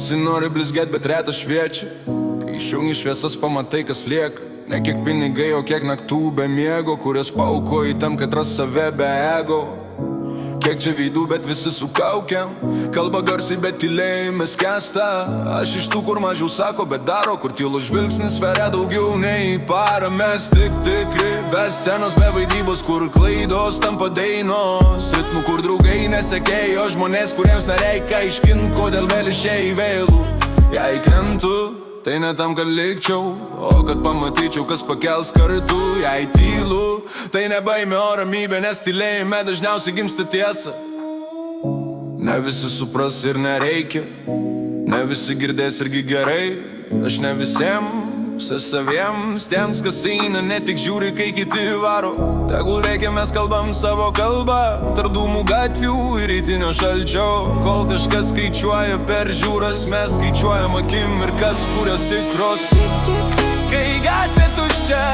Visi nori blizgėt, bet retas šviečia. Kai išjungi šviesas, pamatai, kas lieka. Ne kiek pinigai, o kiek naktų be miego, kurias paukoji tam, kad ras save be ego. Kiek čia veidų, bet visi su kaukiam. Kalba garsiai, bet tylėjime skęsta. Aš iš tų, kur mažiau sako, bet daro, kur tylų žvilgsnis sveria daugiau nei parą. Mes tik tikri, be scenos, be vaidybos, kur klaidos tampa dainos. Ritmų, kur draugai nesekėjo, žmonės, kuriems nereikia aiškint, kodėl vėl išėjai vėlų. Jei krentu, tai ne tam, kad likčiau, o kad pamatyčiau, kas pakels kartu. Jei tylu, tai ne baimė, o ramybė, nes tylėjime dažniausiai gimsta tiesa. Ne visi supras ir nereikia, ne visi girdės irgi gerai. Aš ne visiems, saviems, tiems, kas eina, ne tik žiūri, kai kiti varo. Tegul reikia, mes kalbam savo kalbą, tarp dūmų gatvių ir rytinio šalčio. Kol kažkas skaičiuoja per žiūras, mes skaičiuojam akim ir kas kurios tikros. Kai gatvė tuščia,